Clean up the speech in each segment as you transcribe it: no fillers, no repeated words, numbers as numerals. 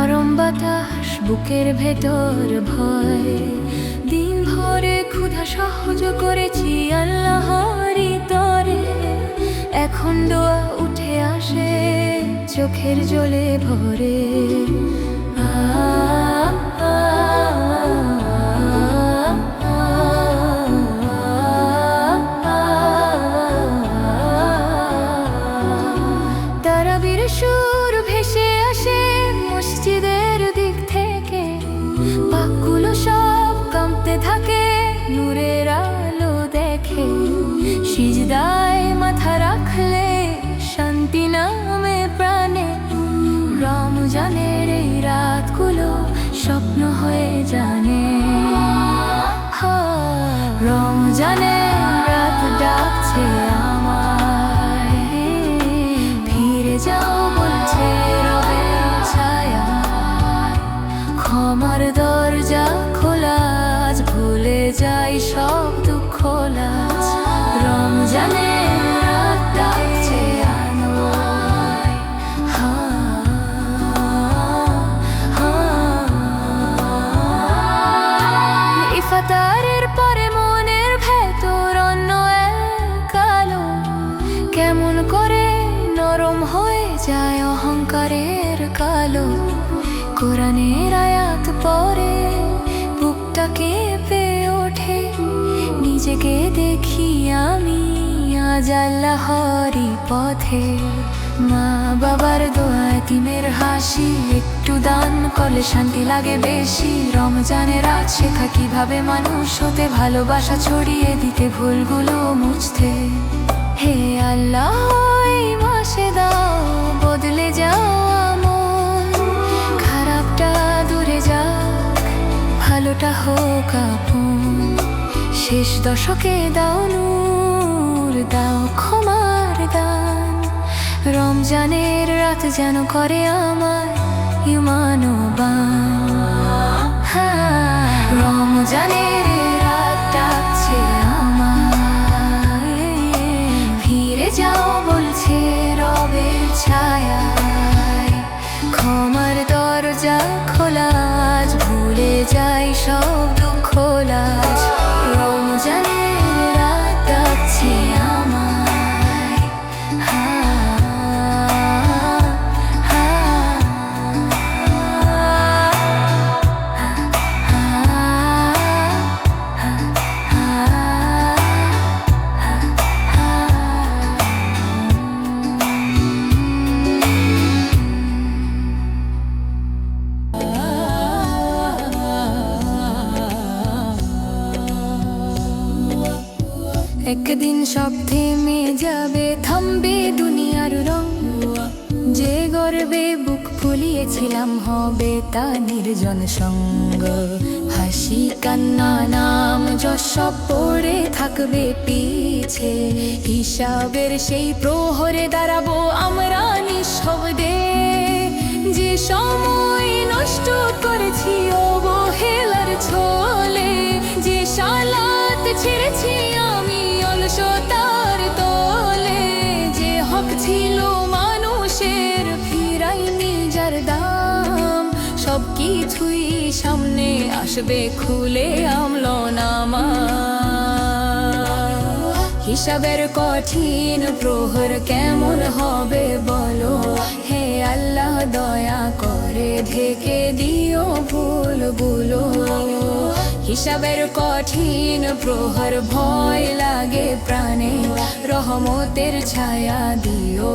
নরম বাতাস বুকের ভেতর ভয়, দিন ভরে ক্ষুধা সহ্য করেছি আল্লাহরই তরে। এখন দোয়া উঠে আসে চোখের জলে ভরে। তারাবির সুর ভেসে আসে মসজিদের দিক থেকে, পাকগুলো সব কাঁপতে থাকে নূরের আলো দেখে। সিজদায় মাথা রাখলে শান্তি নামে প্রাণে, রমজানের এই রাতগুলো স্বপ্ন হয়ে জানে। রমজানের রাত ডাকছে আমায়, ফিরে যাও বলছে রবের ছায়া। ক্ষমার দরজা খোলা, আজ ভুলে যাই সব দুঃখ লাজ। রমজানের রাত ডাকছে আমায়। ইফতারের পরে মনের ভেতর অন্য এক আলো, কেমন করে নরম হয়ে যায় অহংকারের কালো। কোরআনের আয়াত পড়ে বুকটা কেঁপে ওঠে, নিজেকে দেখি আমি আজ আল্লাহরই পথে। মা বাবার দোয়া, এতিমের হাসি, একটু দান করলে শান্তি লাগে বেশি। রমজানের রাত শেখা কিভাবে মানুষ হতে, ভালোবাসা ছড়িয়ে দিতে, ভুলগুলো মুছতে। হে আল্লাহ এই মাসে দাও বদলে যাও মন, খারাপটা দূরে যাক, ভালোটা হোক আপন। শেষ দশকে দাও নূর, দাও ক্ষমার দান। রমজানের রাত যেন করে আমার ইমানবান। রমজানের রাত ডাকছে আমায়, ফিরে যাও বলছে রবের ছায়ায়। ক্ষমার দরজা খোলা, আজ ভুলে যাই সব দুঃখ লাজ। রমজানের রাত ডাকছে আমায়। একদিন সব থেমে যাবে, থামবে দুনিয়ার রং। যে গর্বে বুক ফুলিয়েছিলাম হবে তা নির্জন সঙ্গ। হাসি কান্না নাম যশ সব পড়ে থাকবে পিছে, হিসাবের সেই প্রহরে দাঁড়াবো আমরা নিঃশব্দে। যে সময় নষ্ট করেছি অবহেলার ছলে, যে সালাত ছেড়েছি আমি অলসতার তলে, যে হক ছিল মানুষের ফিরাইনি যার দাম, সব কিছুই সামনে আসবে খুলে আমলনামা। হিসাবের কঠিন প্রহর কেমন হবে বলো, হে আল্লাহ দয়া করে ঢেকে দিও ভুলগুলো। হিসাবের কঠিন প্রহর ভয় লাগে প্রাণে, রহমতের ছায়া দিও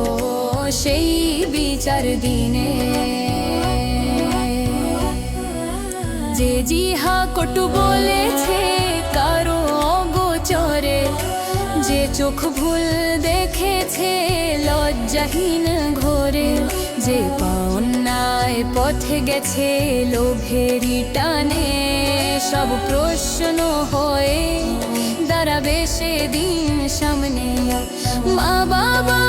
সেই বিচার দিনে। যে জিহা কটু বলেছে কারো অগোচরে, যে চোখ ভুল দেখেছে লজ্জাহীন ঘোরে, যে পাওনায় পথে গেছে লোভেরই টানে, সব প্রশ্ন হয়ে দাঁড়াবে সেদিন সামনে। মা বাবা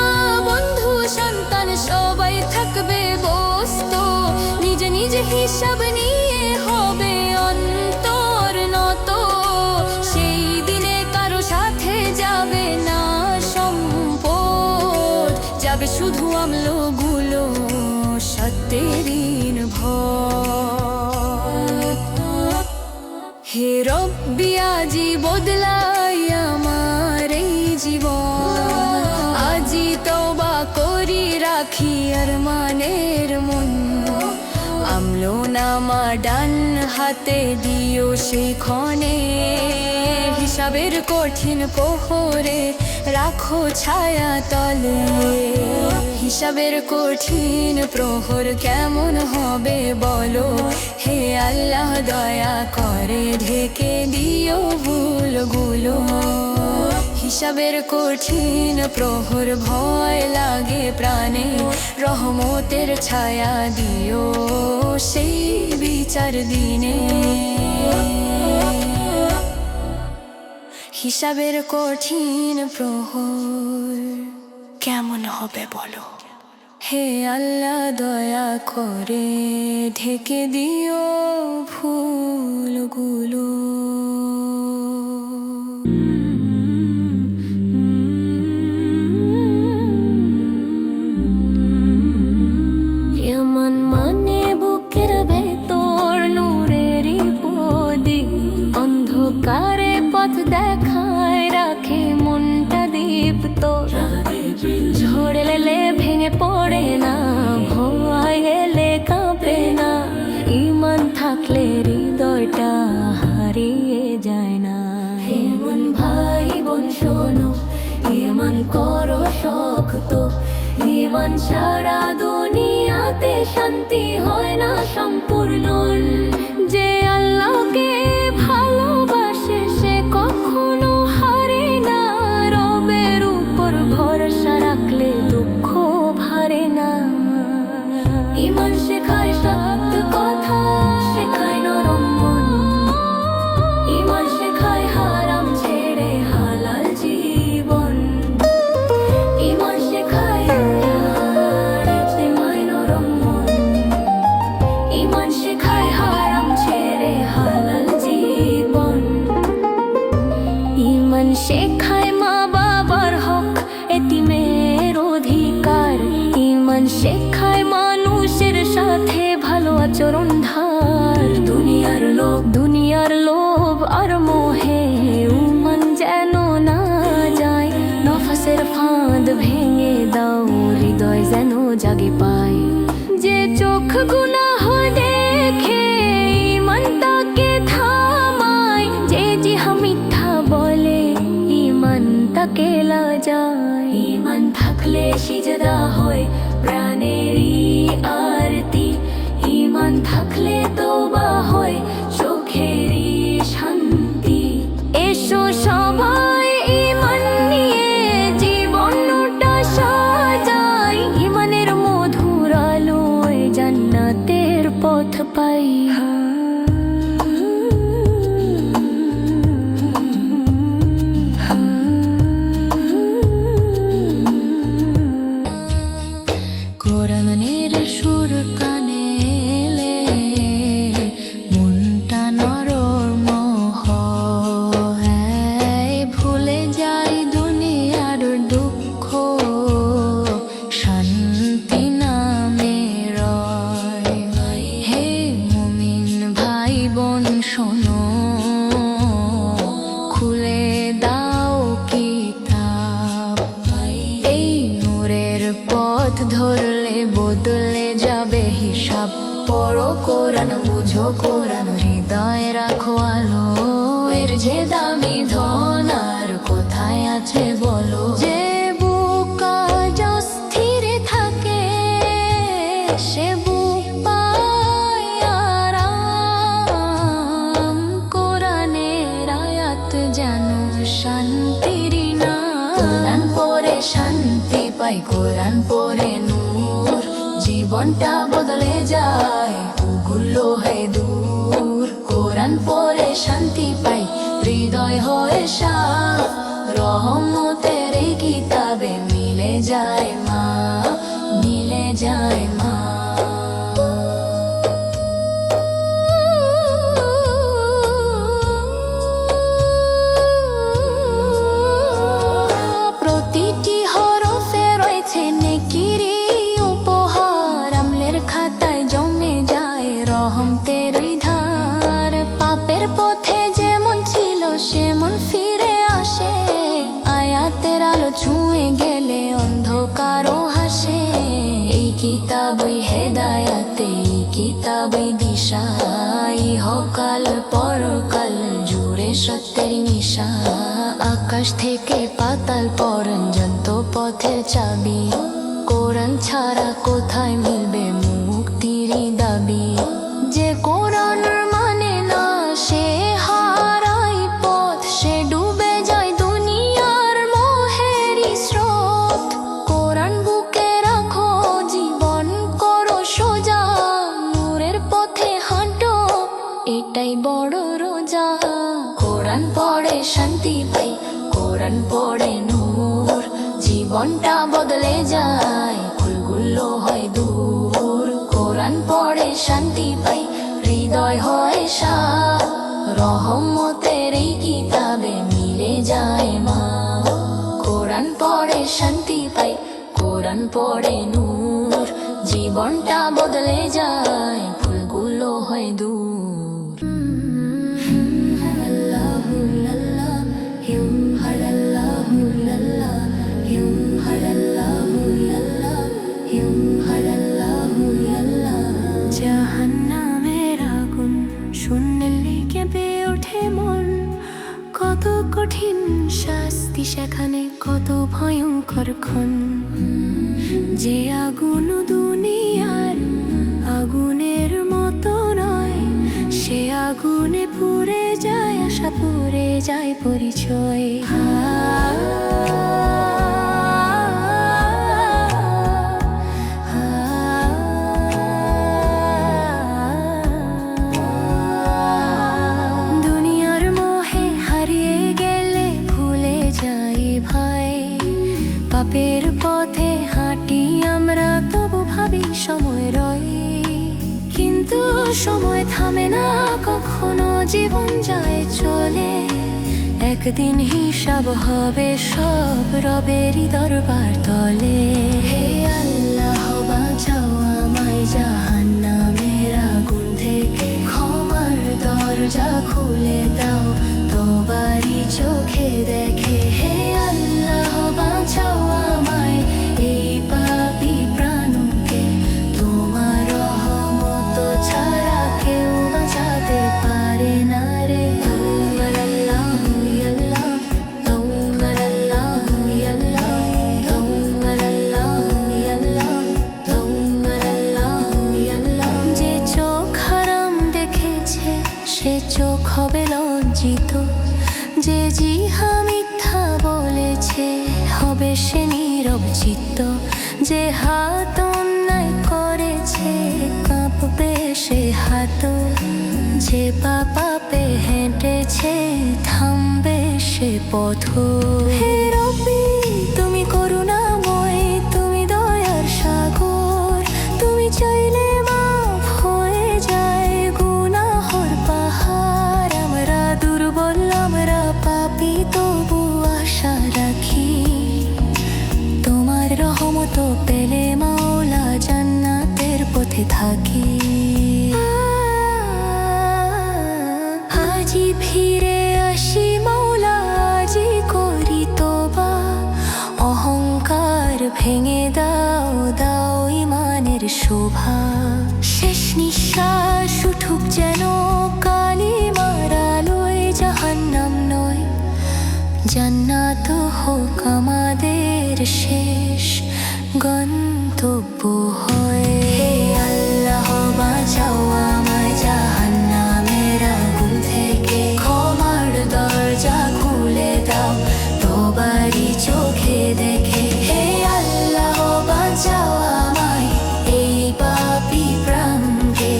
বন্ধু সন্তান সবাই থাকবে ব্যস্ত, নিজ নিজ হিসাব নিয়ে হবে অন্তর নত। সেই দিনে কারো সাথে যাবে না সম্পদ, যাবে শুধু আমলগুলো সত্যের ভয়। হে রব্বি আজি বদলাই আমার এই জীবন, আজি তওবা করি রাখি আরমানের মন। আমলো নামা ডান হাতে দিও সেখানে, হিসাবের কঠিন প্রহরে রাখো ছায়া তলে। হিসাবের কঠিন প্রহর কেমন হবে বলো, হে আল্লাহ দয়া করে ঢেকে দিও ভুলগুলো। হিসাবের কঠিন প্রহর ভয় লাগে প্রাণে, রহমতের ছায়া দিও সেই বিচার দিনে। হিসাবের কঠিন প্রহর কেমন হবে বলো, হে আল্লাহ দয়া করে ঢেকে দিও ভুলগুলো। এমন মানে বুকের ভেতর নূরেরই প্রদীপ, অন্ধকারে পথ দেখায় রাখে মনটা দীপ্ত। ঝড় এলে ভেঙে পড়ে না, ভয় এলে কাঁপে না, ঈমান থাকলে হৃদয়টা হারিয়ে যায় না। হে মন ভাই বোন শোনো, ঈমান করো শক্ত, ঈমান সারা দুনিয়াতে শান্তি হয় না সম্পূর্ণ। যে আল্লাহকে ভালোবাসে সে কখনো হারে না, রবের উপর ভরসা রাখলে দুঃখ ভারে না। ঈমান শেখায় সত্য কথা, শেখায় নরম মন, ঈমান শেখায় হারাম ছেড়ে হালাল জীবন। ঈমান শেখায় নরম মন, ঈমান শেখায় হারাম ছেড়ে হালাল জীবন। ঈমান শেখায় মা বাবার হক, এতিমের অধিকার। ঈমান শেখায় মানুষের সাথে ভালো আচরণ ধার। দুনিয়ার লোভ আর মোহে ঈমান যেন না যায়, নফসের ফাঁদ ভেঙে দাও হৃদয় যেন জাগে পায়। যে চোখ গুনাহ দেখে ঈমান তাকে থামায়, যে জিহা মিথ্যা বলে ঈমান তাকে লাজায়। ঈমান থাকলে সিজদা হয় প্রাণেরই আরতি, ঈমান থাকলে তওবা হয় চোখেরই শান্তি। এসো সবাই ঈমান নিয়ে জীবনটা সাজাই, ঈমানের মধুর আলোয় জান্নাতের পথ পাই। কোরআনের সুর কানে এলে মনটা নরম হয়, ভুলে যাই দুনিয়ার দুঃখ, শান্তি নামে রয়। হে মুমিন ভাই বোন শোনো, খুলে দাও কিতাব, এই নূরের পথ ধরলে বদলে যাবে হিসাব। পড়ো কোরআন, বুঝো কোরআন, হৃদয়ে রাখো আলো। এর যে দামি ধন আর কোথায় আছে বলো। যে বুক আজ অস্থির থাকে সে বুক পায় আরাম। কোরআনের আয়াত যেন শান্তির নাম। কোরআন পড়ে শান্তি পাই, কোরআন পড়ে নূর, জীবনটা বদলে যায় ওগুলো হয় দূর। কোরআন পড়ে শান্তি পাই, হৃদয় হয় সাফ, রহমতের এই কিতাবে মিলে যায় মা, মিলে যায় মা। প্রতিটি হরফে রয়েছে নেকিরি উপহার, আমলের খাতায় জমে যায় রহমতের ধার। পাপের পথে কিতাবই হেদায়াতে, কিতাবই দিশাই হকাল পরকাল জুড়ে সত্যের নিশা। আকাশ থেকে পাতাল পর্যন্ত পথের চাবি, কোরআন ছাড়া কোথায় মিলবে মুক্তির দাবি। যে কোরআন মানে না সে হারাই পথ, সে ডুবে যায় দুনিয়ার মোহের স্রোত। কোরআন বুকে রাখো জীবন করো সোজা, নূরের পথে হাঁটো এটাই বড় রোজা। কোরআন পড়ে শান্তি পাই, কোরআন পড়ে নূর, জীবনটা বদলে যায় ভুলগুলো হয় দূর। কোরআন পড়ে শান্তি পাই, হৃদয় হয় শাহ, রহমতের এই কিতাবে মিলে যায় মা। কোরআন পড়ে শান্তি পাই, কোরআন পড়ে নূর, জীবনটা বদলে যায় ভুলগুলো হয় দূর। জাহান্নামের আগুন শুনলে কেঁপে ওঠে মন, কত কঠিন শাস্তি সেখানে, কত ভয়ঙ্কর ক্ষণ। যে আগুন দুনিয়ার আগুনের মতো নয়, সে আগুনে পুড়ে যায় আশা, পুড়ে যায় পরিচয়। দুনিয়ার মোহে হারিয়ে গেলে ভুলে যাই ভাই, পাপের পথে হাঁটি আমরা তবু ভাবি সময় রয়। কিন্তু সময় থামে না কখনো, জীবন যায় চলে, একদিন হিসাব হবে সব রবেরই দরবার তলে। হে আল্লাহ বাঁচাও আমায় জাহান্নামের আগুন থেকে, ক্ষমার দরজা খুলে দাও তওবারই চোখে দেখে। হে আল্লাহ বাঁচাও আমায় এই পাপী প্রাণকে, তোমার রহমত ছাড়া কেউ বাঁচাতে পারে না রে। যে চোখ হারাম দেখেছে সে চোখ হবে লজ্জিত, যে জিহা মিথ্যা বলেছে হবে সে নীরব চিত্ত। যে হাত অন্যায় করেছে কাঁপবে সে হাত, যে পাপে হেঁটেছে থামবে সে পথ। হে রব্বি তুমি করুণাময়, তুমি দয়ার সাগর, তুমি চাইলে মাফ হয়ে যায় গুনাহর পাহাড়। আমরা দুর্বল আমরা পাপী তবু আশা রাখি, তোমার রহমত পেলে মাওলা জান্নাতের পথে থাকি। আজি ফিরে আসি মাওলা, আজি করি তোবা, অহংকার ভেঙে দাও দাও ইমানের শোভা। শেষ নিঃশ্বাস উঠুক যেন কালিমার আলোয়, জাহান্নাম নয় জান্নাত হোক আমাদের শেষ গন্তব্য হয়। হে আল্লাহ বাঁচাও আমায় জাহান্নামের আগুন থেকে, ক্ষমার দরজা খুলে দাও তওবারই চোখে দেখে। হে আল্লাহ বাঁচাও আমায় এই পাপী প্রাণকে,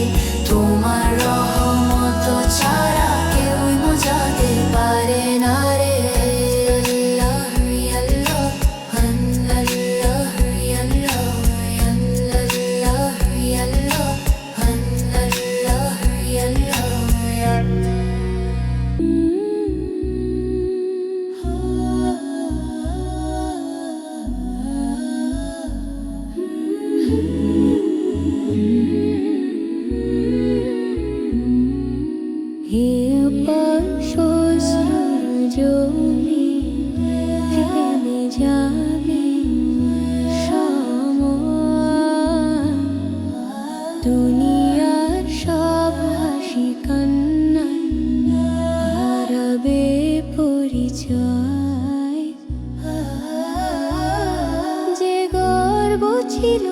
তোমার রহমত ছাড়া কেউই বোঝাতে পারে না রে। ছিল,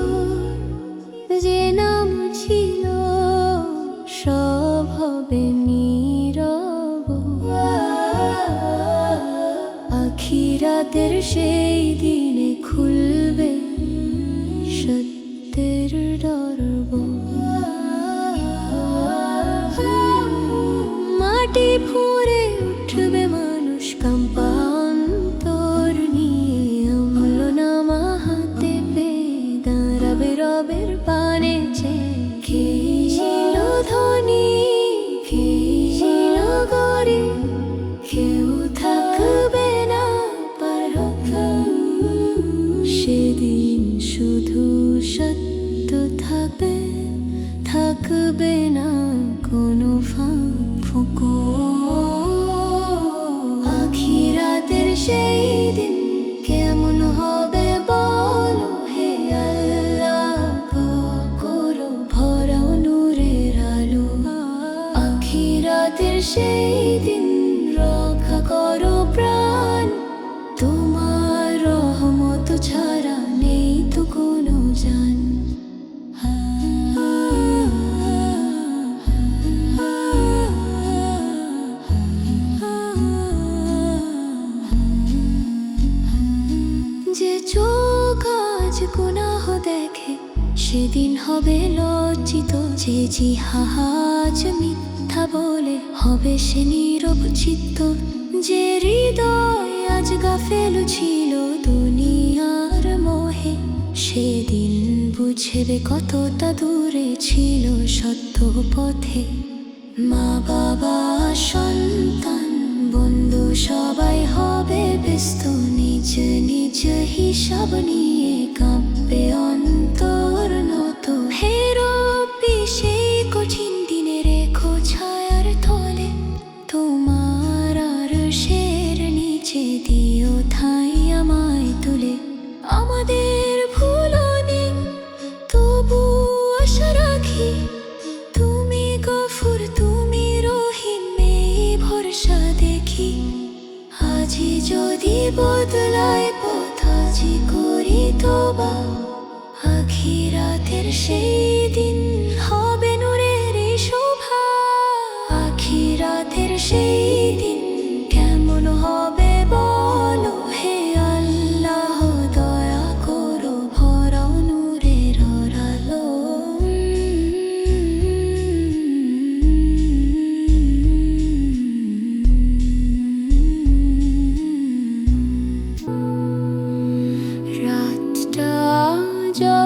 যে নাম ছিল, সব হবে নীরব। আখিরাতের সেই দিনে খুলবে সত্যের দরব। মাটি ফুঁড়ে উঠবে মানুষ কাম্পান্তর নিয়ে, অম্ল নামা হাতে পেয়ে দাঁড়াবে রবের পানে চেয়ে। কে ছিল ধনী, কে ছিল গরিব, কেউ থাকবে না পরকাল। সেদিন শুধু সত্য থাকবে, থাকবে না কোনো ফাঁক। আখিরাতের সেই দিন কেমন হবে বলো হে আল্লাহ, করো ভরাও নূরের আলো। আখিরাতের সেই দিন রক্ষা করো প্রাণ, তোমার রহমত ছাড়া নেই তো কোনো জান। যে চোখ আজ গুনাহ দেখে সেদিন হবে লজ্জিত, যে জিহাজ মিথ্যা বলে হবে সে নীরব চিত্ত। যে হৃদয় আজ গাফেল ছিল দুনিয়ার মোহে, সেদিন বুঝবে কতটা দূরে ছিল সত্য পথে। মা বাবা সন্তান বন্ধু সবাই হবে ব্যস্ত, নিজ নিজ হিসাব নিয়ে কাঁপবে অন্তর নত। হে রব্বি সেই কঠিন দিনে রেখো ছায়ার তলে, তোমার আরশের নিচে দিও ঠাঁই আমায় তুলে। আমাদের ভুল নেই তবু আশা রাখি, তুমি গফুর তুমি রহিম এই ভরসা দেখি। আজি যদি বদলায় পথ আজি করি তোবা, আখিরাতের সেই দিন হবে নূরের শোভা। আখিরাতের সেই দিন কেমন হবে বলো হে আল্লাহ, দয়া করো ভরাও নূরের আলো। রাতটা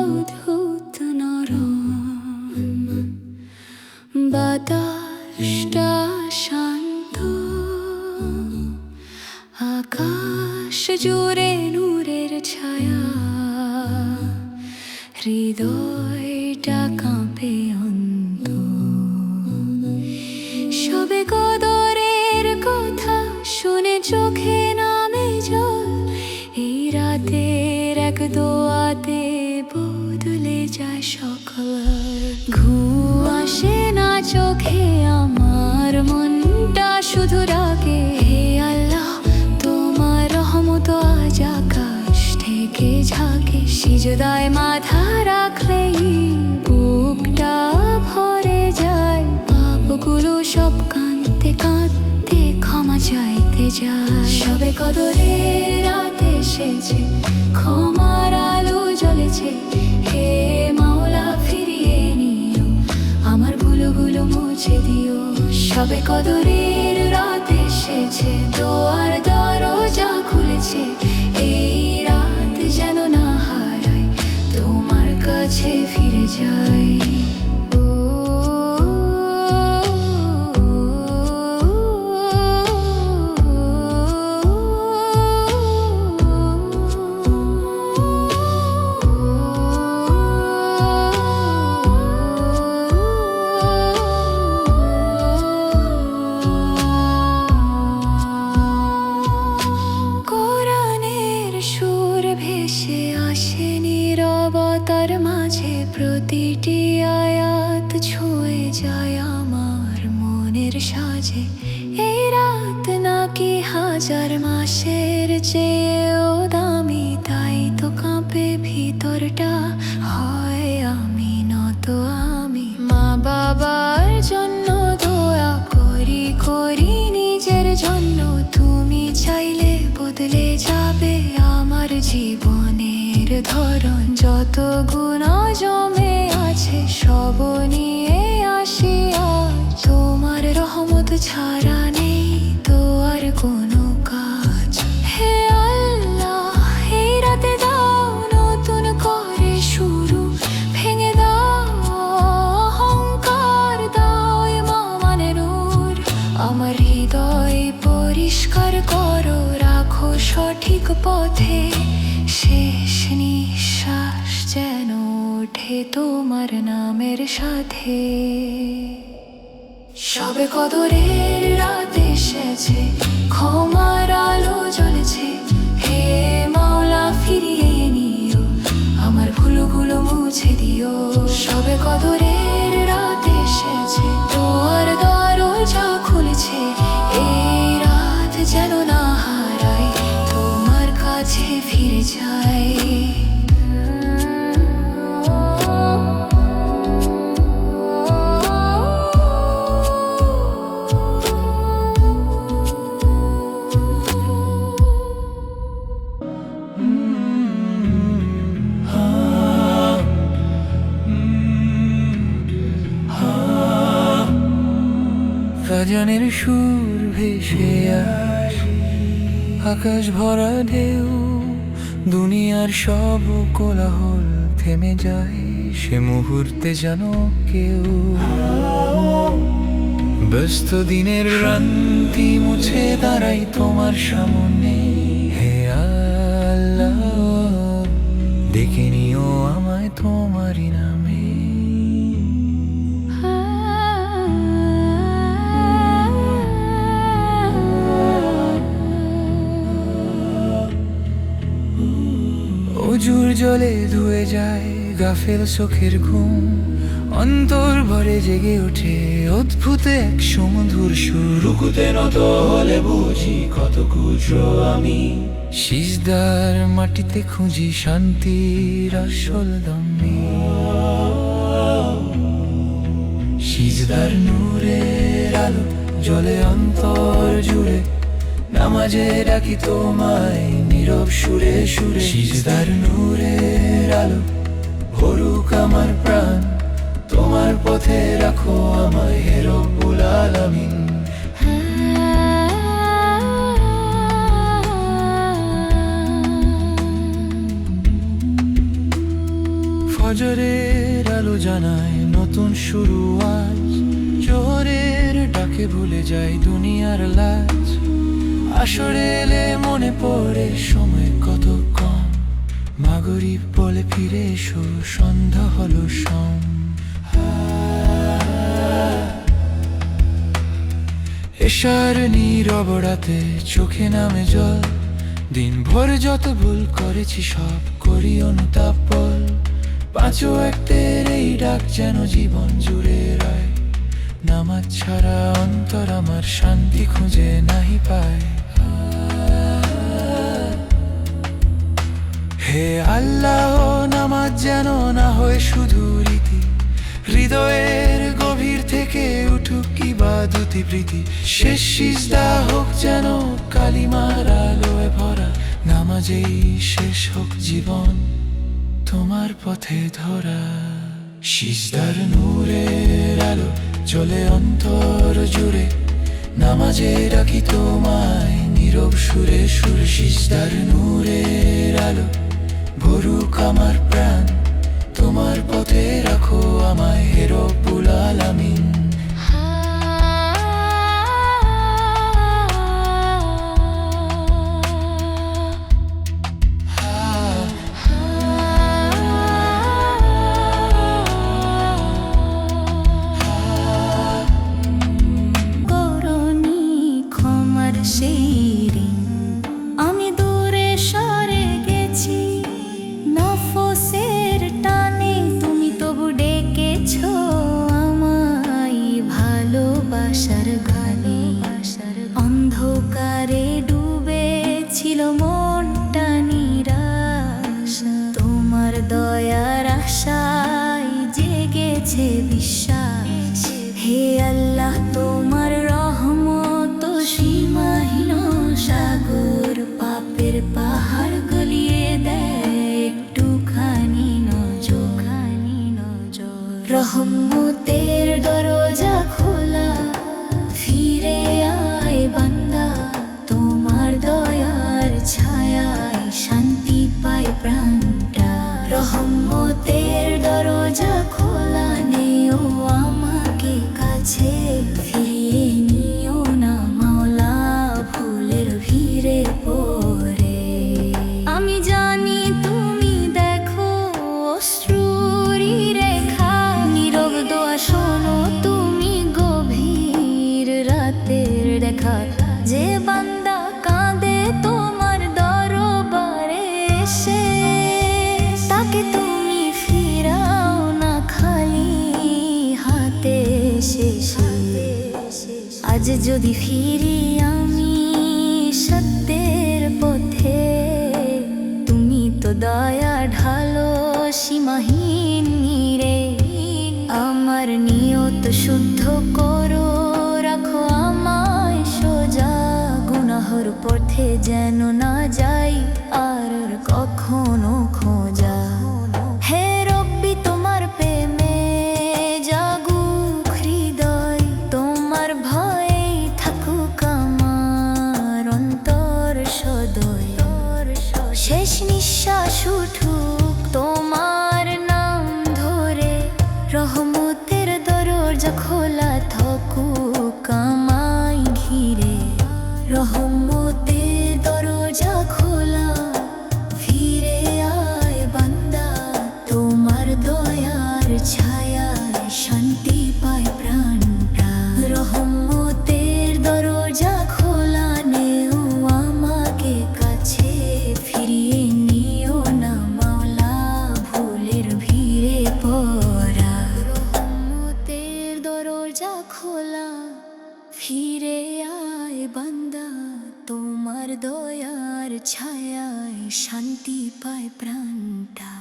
অদ্ভুত নরম, বাতাসটা শান্ত, আকাশ জুড়ে নূরের ছায়া। হৃদয়টা কাঁপে অন্ত, সবে কদরের কথা শুনে চোখে নামে জল। এই রাতের এক দোয়াতে বদলে যায় সকল। ঘুম আসে না চোখে আমার, মনটা শুধু ডাকে হে আল্লাহ, তোমার রহমত আজ আকাশ থেকে ঝাঁকে। সিজদায় মাথা রাখলেই বুকটা ভরে যায়, পাপগুলো সব কাঁদতে কাঁদতে ক্ষমা চাইতে যায়। সবে কদরের রাত এসেছে, ক্ষমার আলো জ্বলেছে। হে মাওলা ফিরিয়ে নিও, আমার ভুলগুলো মুছে দিও। সবে কদরের রাত এসেছে, দোয়ার দরজা খুলেছে। এই রাত যেন না হারাই, তোমার কাছে ফিরে যাই। নীরবতার মাঝে প্রতিটি আয়াত ছুঁয়ে যায় আমার মনের সাজে। এই রাত নাকি হাজার মাসের চেয়েও দামি, তাই তো কাঁপে ভিতর ঘরটা হয় আমি নত আমি মা বাবার জন্য দোয়া করি করি নিজের জন্য তুমি চাইলে বদলে যাবে আমার জীবনের ধরন যত গুণা জমে আছে সব নিয়ে আসি আজ তোমার রহমত ছাড়া নেই তো আর কোনো কাজ হে আল্লাহ এই রাতে দাও নতুন করে শুরু ভেঙে দাও অহংকার দাও ইমানের নূর আমার হৃদয় পরিষ্কার করো রাখো সঠিক পথে শেষ নিঃশ্বাস যেন ওঠে তোমার নামের সাথে সবে কদরের রাত এসেছে ক্ষমার আলো জ্বলেছে হে মাওলা ফিরিয়ে নিও আমার ভুলগুলো মুছে দিও সবে কদরের রাত এসেছে তোমার দরজা খুলেছে এই রাত যেন না হারাই তোমার কাছে ফিরে যাই গানের সুর ভেসে আসে আকাশ ভরা ঢেউ দুনিয়ার সব কোলাহল থেমে যায় সে মুহূর্তে যেন কেউ ব্যস্ত দিনের ক্লান্তি মুছে দাঁড়াই তোমার সামনে হে আল্লাহ ডেকে নিও আমায় তোমারই নামে অজুর জলে ধুয়ে যায় গাফেল চোখের ঘুম অন্তর ভরে জেগে ওঠে অদ্ভুত এক সুমধুর সুর রুকুতে নত হলে বুঝি কত খুচরো আমি সিজদার মাটিতে খুঁজি শান্তির আসল দমে সিজদার নূরের আলো জ্বলে অন্তর জুড়ে নামাজে ডাকি তোমায় নীরব সুরে সুরে সিজদার নূরের আলো ভরুক আমার প্রাণ তোমার পথে রাখো আমায় হে রব্বুল আলামিন ফজরের আলো জানায় নতুন শুরু আজ জোহরের ডাকে ভুলে যাই দুনিয়ার লাজ আসরে এলে মনে পড়ে সময় কত কম মাগরিব বলে ফিরে এসো সন্ধ্যা হলো সম এশার নীরব রাতে চোখে নামে জল দিন ভোর যত ভুল করেছি সব করি অনুতাপ বল পাঁচও একটের এই ডাক যেন জীবন জুড়ে রায় নামাজ ছাড়া অন্তর আমার শান্তি খুঁজে নাহি পায় হে আল্লাহ নামাজ যেন না হয় শুধু রীতি হৃদয়ের গভীর থেকে উঠুক ইবাদতি প্রীতি শেষ সিজদা হোক যেন কালিমার আলোয় ভরা নামাজেই শেষ হোক জীবন তোমার পথে ধরা সিজদার নূরের আলো চলে অন্তর জুড়ে নামাজে ডাকি তোমায় নীরব সুরে সুরে সিজদার নূরের আলো ভরুক আমার প্রাণ তোমার পথে রাখো আমায় হে রব্বুল আলামিন আমি দূরে সরে গেছি নফসের টানে তুমি তবু ডেকেছো আমায় ভালোবাসার গানে অন্ধকারে ডুবে ছিল মনটা নিরাশ তোমার দয়া এনেছে বিশ্বাস। হে আল্লাহ তোমার রহমত সীমাহীন সাগর, পাপের পাহাড় গলিয়ে দেয় একটুখানি নজর। রহমতের দরজা খোলা, ফিরে আয় বান্দা, তোমার দয়ার ছায়ায় শান্তি পায় প্রাণটা। রহমতের দরজা খোলা, নেও আমাকে কাছে, ফিরিয়ে নিও না মাওলা ভুলের ভিড়ে পড়ে। আমি জানি তুমি দেখো অশ্রুরি রেখা, নীরব দোয়া শোনো তুমি গভীর রাতের দেখা। যে বান্দা কাঁদে তোমার দরবারে এসে, তাকে তুমি ফিরাও না খালি হাতে শেষে। আজ যদি ফিরি আমি সত্যের পথে, তুমি তো দয়া ঢালো সীমাহীন নীরে। আমার নিয়ত শুদ্ধ করো, রাখো আমায় সোজা, গুনাহর পথে যেন না যাই আর কখনো খোঁজা। হে রব্বি তোমার প্রেমে জাগুক হৃদয়, তোমার ভয়ে থাকুক আমার অন্তর সদয়। শেষ নিঃশ্বাস উঠুক তোমার নাম ধরে, রহমতের দরজা খোলা থাকুক আমায় ঘিরে। রহমতের দরজা খোলা, ফিরে আয় বান্দা, তোমার দয়ার ছায়ায় শান্তি পায় প্রাণটা। রহমতের দরজা খোলা, নেও আমাকে কাছে, ফিরিয়ে নিও না মাওলা ভুলের ভিড়ে পড়া। রহমতের দরজা খোলা, ফিরে আয় বান্দা, তোমার দয়ার ছায়ায় শান্তি পায় প্রাণটা।